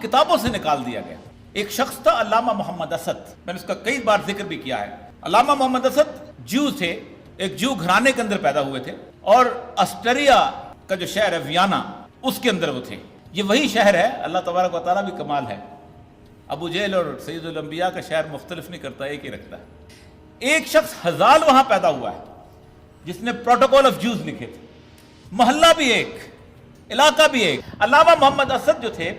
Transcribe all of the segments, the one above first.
کتابوں سے نکال دیا گیا۔ ایک شخص تھا علامہ محمد اسد، میں نے اس کا کئی بار ذکر بھی کیا ہے۔ علامہ محمد اسد جو تھے، ایک جو گھرانے کے اندر پیدا ہوئے تھے، اور آسٹریا کا جو شہر ہے ویانا، اس کے اندر وہ تھے۔ یہ وہی شہر ہے، اللہ تبارک و تعالیٰ بھی کمال ہے، ابو جہل اور سید الانبیاء کا شہر مختلف نہیں کرتا، ایک ہی رکھتا ہے۔ ایک شخص ہزال وہاں پیدا ہوا ہے جس نے پروٹوکول آف جوز لکھے تھے، محلہ بھی ایک، علاقہ بھی ایک۔ علامہ محمد اسد جو تھے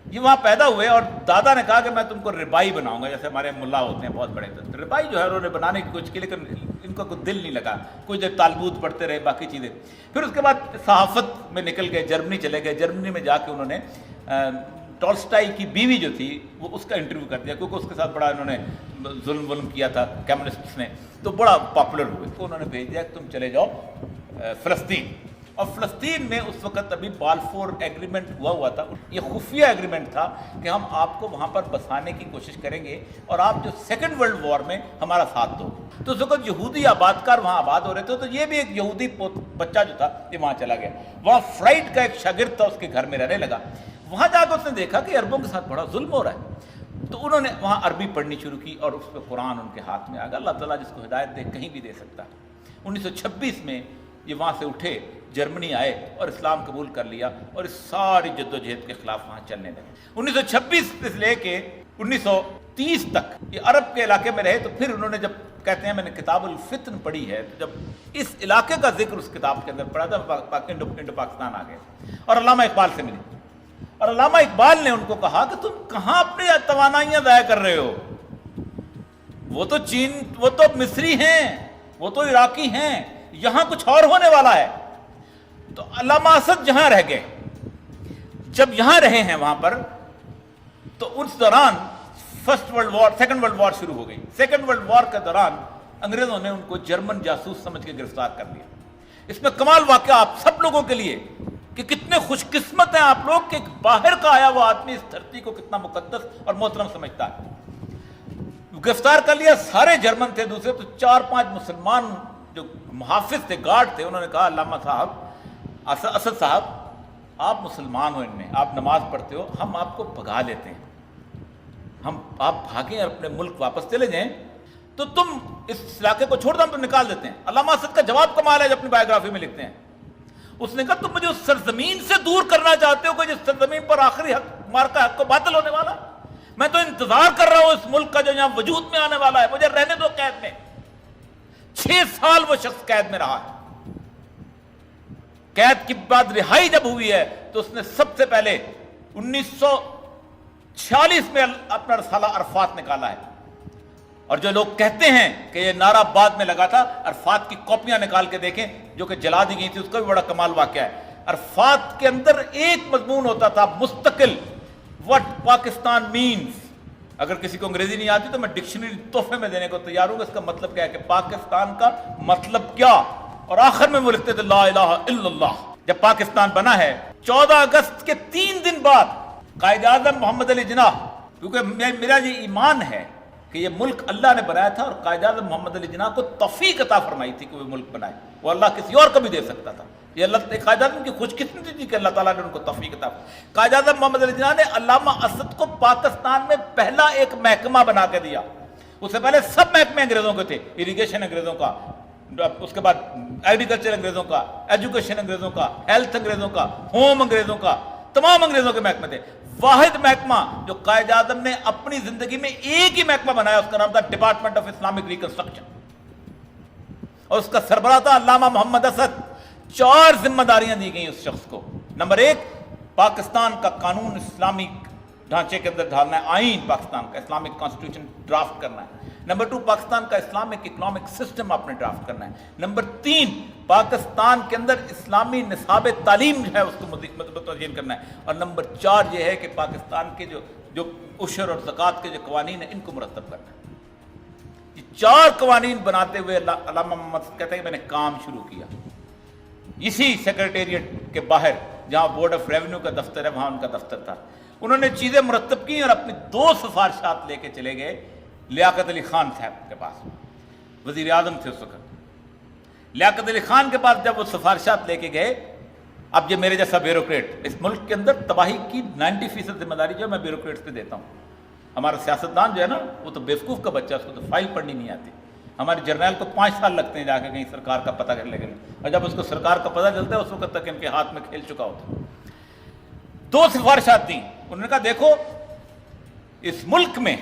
یہ وہاں پیدا ہوئے، اور دادا نے کہا کہ میں تم کو ربائی بناؤں گا، جیسے ہمارے ملا ہوتے ہیں بہت بڑے، تو ربائی جو ہے انہوں نے بنانے کی کوشش کی، لیکن ان کو کوئی دل نہیں لگا، کچھ دیر تالبوت پڑھتے رہے، باقی چیزیں۔ پھر اس کے بعد صحافت میں نکل گئے، جرمنی چلے گئے۔ جرمنی میں جا کے انہوں نے ٹولسٹائی کی بیوی جو تھی وہ اس کا انٹرویو کر دیا، کیونکہ اس کے ساتھ بڑا انہوں نے ظلم کیا تھا کمیونسٹس نے، تو بڑا پاپولر ہوئے، تو انہوں نے بھیج دیا کہ تم چلے جاؤ فلسطین۔ اور فلسطین میں اس وقت ابھی بالفور ایگریمنٹ ہوا تھا، یہ خفیہ ایگریمنٹ تھا کہ ہم آپ کو وہاں پر بسانے کی کوشش کریں گے اور آپ جو سیکنڈ ورلڈ وار میں ہمارا ساتھ دو۔ تو اس وقت یہودی آباد کار وہاں آباد ہو رہے تھے، تو یہ بھی ایک یہودی بچہ جو تھا یہ وہاں چلا گیا۔ وہاں فرائڈ کا ایک شاگرد تھا، اس کے گھر میں رہنے لگا۔ وہاں جا کے اس نے دیکھا کہ عربوں کے ساتھ بڑا ظلم ہو رہا ہے، تو انہوں نے وہاں عربی پڑھنی شروع کی، اور اس پہ قرآن ان کے ہاتھ میں آ گیا۔ اللہ تعالیٰ جس کو ہدایت دے کہیں بھی دے سکتا ہے۔ 1926 میں یہ وہاں سے اٹھے، جرمنی آئے اور اسلام قبول کر لیا، اور اس ساری جد و جہد کے خلاف وہاں چلنے لگے۔ 1926 سے لے کے 1930 تک یہ عرب کے علاقے میں رہے۔ تو پھر انہوں نے جب کہتے ہیں میں نے کتاب الفتن پڑھی ہے، تو جب اس علاقے کا ذکر اس کتاب کے اندر پڑھا تھا، انڈو پاکستان آ گئے اور علامہ اقبال سے ملی، اور علامہ اقبال نے ان کو کہا کہ تم کہاں اپنی توانائیاں ضائع کر رہے ہو؟ وہ تو مصری ہیں، وہ تو عراقی ہیں، یہاں کچھ اور ہونے والا ہے۔ تو علامہ اسد جہاں رہ گئے، جب یہاں رہے ہیں وہاں پر، تو اس دوران سیکنڈ ورلڈ وار شروع ہو گئی۔ سیکنڈ ورلڈ وار کے دوران انگریزوں نے ان کو جرمن جاسوس سمجھ کے گرفتار کر لیا۔ اس میں کمال واقعہ آپ سب لوگوں کے لیے کہ کتنے خوش قسمت ہیں آپ لوگ کہ ایک باہر کا آیا ہوا آدمی اس دھرتی کو کتنا مقدس اور محترم سمجھتا ہے۔ گرفتار کر لیا، سارے جرمن تھے دوسرے، تو 4-5 مسلمان جو محافظ تھے، گارڈ تھے، انہوں نے کہا علامہ صاحب، اسد صاحب، آپ مسلمان ہو، ان میں آپ نماز پڑھتے ہو، ہم آپ کو بھگا لیتے ہیں، آپ بھاگیں اور اپنے ملک واپس چلے جائیں، تو تم اس علاقے کو چھوڑ دو، ہم تم نکال دیتے ہیں۔ علامہ اسد کا جواب کمال ہے جو اپنی بایوگرافی میں لکھتے ہیں۔ اس نے کہا تم مجھے اس سرزمین سے دور کرنا چاہتے ہو کہ جس سرزمین پر آخری مارکا حق کو باطل ہونے والا، میں تو انتظار کر رہا ہوں اس ملک کا جو یہاں وجود میں آنے والا ہے، مجھے رہنے دو قید میں۔ 6 سال وہ شخص قید میں رہا ہے۔ قید کی بعد رہائی جب ہوئی ہے تو اس نے سب سے پہلے 1946 میں اپنا رسالہ عرفات نکالا ہے، اور جو لوگ کہتے ہیں کہ یہ نعرہ بعد میں لگا تھا، عرفات کی کاپیاں نکال کے دیکھیں جو کہ جلا دی گئی تھی، اس کا بھی بڑا کمال واقعہ ہے۔ عرفات کے اندر ایک مضمون ہوتا تھا مستقل، وٹ پاکستان مینز۔ اگر کسی کو انگریزی نہیں آتی تو میں ڈکشنری تحفے میں دینے کو تیار ہوں گا، اس کا مطلب کیا ہے کہ پاکستان کا مطلب کیا، اور آخر میں وہ لکھتے تھے لا الہ الا اللہ۔ جب پاکستان بنا ہے 14 اگست کے 3 دن بعد قائد اعظم محمد علی جناح، کیونکہ میرا یہ ایمان ہے کہ یہ ملک اللہ نے بنایا تھا، اور قائد اعظم محمد علی جناح کو توفیق عطا فرمائی تھی کہ وہ ملک بنائے، وہ اللہ کسی اور کو بھی دے سکتا تھا، یہ اللہ قائد اعظم کی خوش قسمتی تھی کہ اللہ تعالیٰ نے ان کو توفیق عطا فرمائی۔ قائد اعظم محمد علی جناح نے علامہ اسد کو پاکستان میں پہلا ایک محکمہ بنا کے دیا۔ اس سے پہلے سب محکمے انگریزوں کے تھے، اریگیشن انگریزوں کا، اس کے بعد ایگریکلچر انگریزوں کا، ایجوکیشن انگریزوں کا، ہیلتھ انگریزوں کا، ہوم انگریزوں کا، تمام انگریزوں کے محکمے تھے۔ واحد محکمہ جو قائد اعظم نے اپنی زندگی میں ایک ہی محکمہ بنایا، اس کا نام تھا ڈپارٹمنٹ آف اسلامک ریکنسٹرکشن، اور اس کا سربراہ تھا علامہ محمد اسد۔ 4 ذمہ داریاں دی گئیں اس شخص کو۔ نمبر 1، پاکستان کا قانون اسلامی ڈھانچے کے اندر ڈالنا ہے، آئین پاکستان کا اسلامک کانسٹیٹیوشن ڈرافٹ کرنا ہے۔ نمبر 2، پاکستان کا اسلامک اکنامک سسٹم آپ نے ڈرافٹ کرنا ہے۔ نمبر 3، پاکستان کے اندر اسلامی نصاب تعلیم جو ہے اس کو متعین کرنا ہے۔ اور نمبر 4 یہ ہے کہ پاکستان کے جو عشر اور زکوٰۃ کے جو قوانین ہیں ان کو مرتب کرنا ہے۔ یہ 4 قوانین بناتے ہوئے علامہ محمد کہتے ہیں کہ میں نے کام شروع کیا اسی سیکرٹیریٹ کے باہر جہاں بورڈ آف ریونیو کا دفتر ہے، وہاں ان کا دفتر تھا۔ انہوں نے چیزیں مرتب کی اور اپنی 2 سفارشات لے کے چلے گئے لیاقت علی خان صاحب کے پاس، وزیر اعظم تھے اس وقت۔ لیاقت علی خان کے پاس جب وہ سفارشات لے کے گئے، اب یہ میرے جیسا بیوروکریٹ، اس ملک کے اندر تباہی کی 90% ذمہ داری جو ہے میں بیوروکریٹس پہ دیتا ہوں۔ ہمارا سیاستدان جو ہے نا وہ تو بیوقوف کا بچہ، اس کو تو فائل پڑھنی نہیں آتی۔ ہمارے جرنیل کو 5 سال لگتے ہیں جا کے کہیں سرکار کا پتہ کرنے کے لیے، اور جب اس کو سرکار کا پتہ چلتا ہے اس وقت تک ان کے ہاتھ میں کھیل چکا ہوتا ہے۔ 2 سفارشات دیں، انہوں نے کہا دیکھو اس ملک میں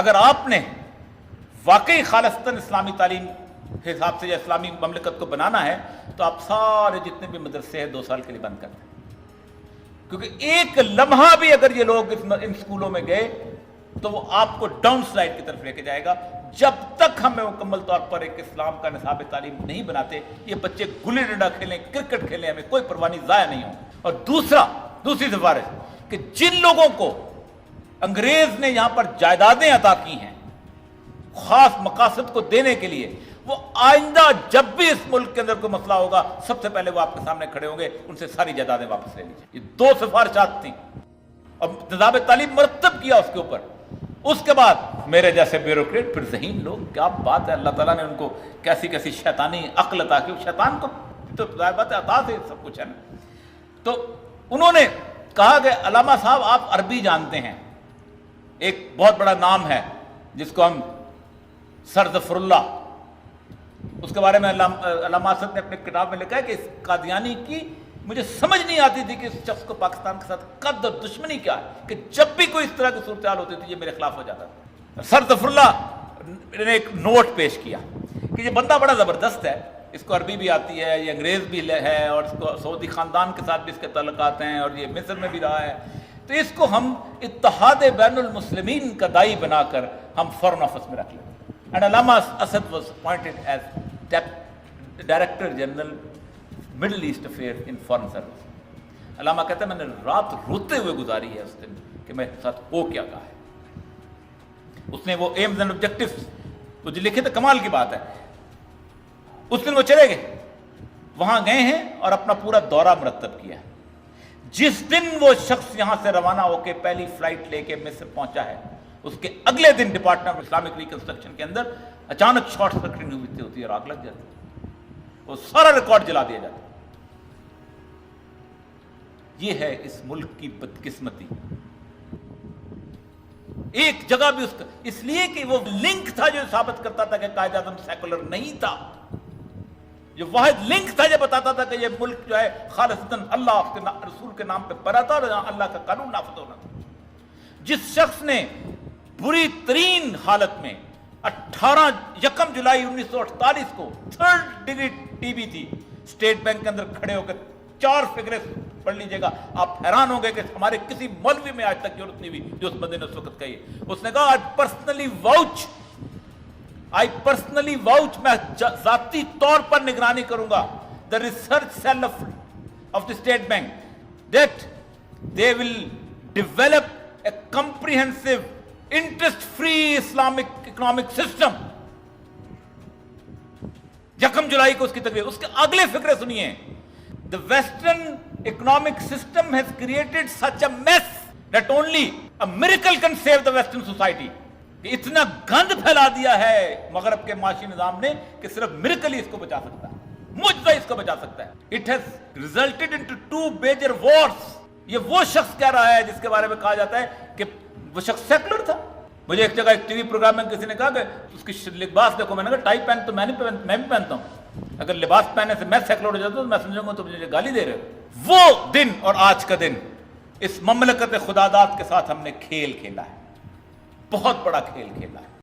اگر آپ نے واقعی خالصتاً اسلامی تعلیم کے حساب سے یا اسلامی مملکت کو بنانا ہے تو آپ سارے جتنے بھی مدرسے ہیں 2 سال کے لیے بند کر دیں، کیونکہ ایک لمحہ بھی اگر یہ لوگ ان سکولوں میں گئے تو وہ آپ کو ڈاؤن سلائڈ کی طرف لے کے جائے گا۔ جب تک ہمیں مکمل طور پر ایک اسلام کا نصاب تعلیم نہیں بناتے، یہ بچے گلی ڈنڈا کھیلیں، کرکٹ کھیلیں، ہمیں کوئی پرواہ نہیں، ضائع نہیں ہوں۔ اور دوسری سفارش کہ جن لوگوں کو انگریز نے یہاں پر جائیدادیں عطا کی ہیں خاص مقاصد کو دینے کے لیے، وہ آئندہ جب بھی اس ملک کے اندر کوئی مسئلہ ہوگا سب سے پہلے وہ آپ کے سامنے کھڑے ہوں گے، ان سے ساری جائیدادیں واپس لے لیجیے۔ یہ 2 سفارشات تھیں اور نظام تعلیم مرتب کیا اس کے اوپر۔ اس کے بعد میرے جیسے بیوروکریٹ پھر ذہین لوگ، کیا بات ہے، اللہ تعالیٰ نے ان کو کیسی کیسی شیطانی عقل عطا کی، شیطان کو تو ظاہر بات ہے عطا سے سب کچھ ہے نا۔ تو انہوں نے کہا کہ علامہ صاحب آپ عربی جانتے ہیں، ایک بہت بڑا نام ہے جس کو ہم سر ظفر اللہ، اس کے بارے میں علامہ اسد نے اپنے کتاب میں لکھا ہے کہ اس قادیانی کی مجھے سمجھ نہیں آتی تھی کہ اس شخص کو پاکستان کے ساتھ قد اور دشمنی کیا ہے کہ جب بھی کوئی اس طرح کی صورتحال ہوتی تھی یہ میرے خلاف ہو جاتا تھا۔ سر ظفر اللہ نے ایک نوٹ پیش کیا کہ یہ بندہ بڑا زبردست ہے، اس کو عربی بھی آتی ہے، یہ انگریز بھی ہے اور اس کو سعودی خاندان کے ساتھ بھی اس کے تعلقات ہیں اور یہ مصر میں بھی رہا ہے، تو اس کو ہم اتحاد بین المسلمین کا داعی بنا کر ہم فارن آفس میں رکھ لیں۔ And Allama Asad was appointed as director general Middle East affair in foreign service. Allama کہتا ہے میں نے رات روتے ہوئے گزاری ہے اس دن کہ میرے ساتھ ہو کیا کہا ہے۔ اس نے وہ ایمز اینڈ آبجیکٹیوز وہ جو لکھے تھے، کمال کی بات ہے، اس دن وہ چلے گئے، وہاں گئے ہیں اور اپنا پورا دورہ مرتب کیا ہے۔ جس دن وہ شخص یہاں سے روانہ ہو کے پہلی فلائٹ لے کے مصر پہنچا ہے، اس کے اگلے دن ڈپارٹمنٹ آف اسلامک ریکنسٹرکشن کے اندر اچانک شارٹ سرکٹنگ ہوتی ہے اور آگ لگ جاتی ہے، وہ سارا ریکارڈ جلا دیا جاتا ہے۔ یہ ہے اس ملک کی بدقسمتی۔ ایک جگہ بھی اس لیے کہ وہ لنک تھا جو ثابت کرتا تھا کہ قائد اعظم سیکولر نہیں تھا، جو واحد لنک تھا جو بتاتا تھا کہ یہ ملک جو ہے خالصتاً اللہ کے رسول کے نام پہ بنا تھا اور اللہ کا قانون نافذ ہونا تھا۔ جس شخص نے بری ترین حالت میں 1 جولائی 1948 کو 3rd ڈگری ٹی بی تھی، اسٹیٹ بینک کے اندر کھڑے ہو کے 4 فگریں پڑھ لیجئے گا، آپ حیران ہوں گے کہ ہمارے کسی مولوی میں آج تک ضرورت نہیں ہوئی جو اس بندے نے اس وقت کہی۔ اس نے کہا آئی پرسنلی واؤچ، میں ذاتی طور پر نگرانی کروں گا، the research cell of the state bank that they will develop a comprehensive interest free Islamic economic system۔ 1 جولائی کو اس کی تقریر، اس کے اگلے فقرے سنیے، the western economic system has created such a mess that only a miracle can save the western society۔ اتنا گند پھیلا دیا ہے مغرب کے معاشی نظام نے کہ صرف میریکل ہی اس کو بچا سکتا ہے، معجزہ اس کو بچا سکتا ہے۔ It has resulted into 2 major wars۔ یہ وہ شخص کہہ رہا ہے جس کے بارے میں کہا جاتا ہے کہ وہ شخص سیکولر تھا۔ مجھے ایک جگہ ایک ٹی وی پروگرام میں کسی نے کہا کہ اس کی لباس دیکھو، میں نے کہا ٹائی پہن تو میں بھی پہنتا ہوں، اگر لباس پہننے سے میں سیکولر ہو جاتا ہوں تو میں سمجھوں گا تو مجھے گالی دے رہے ہو۔ وہ دن اور آج کا دن اس مملکت خداداد کے ساتھ ہم نے کھیل کھیلا ہے، بہت بڑا کھیل کھیلا ہے۔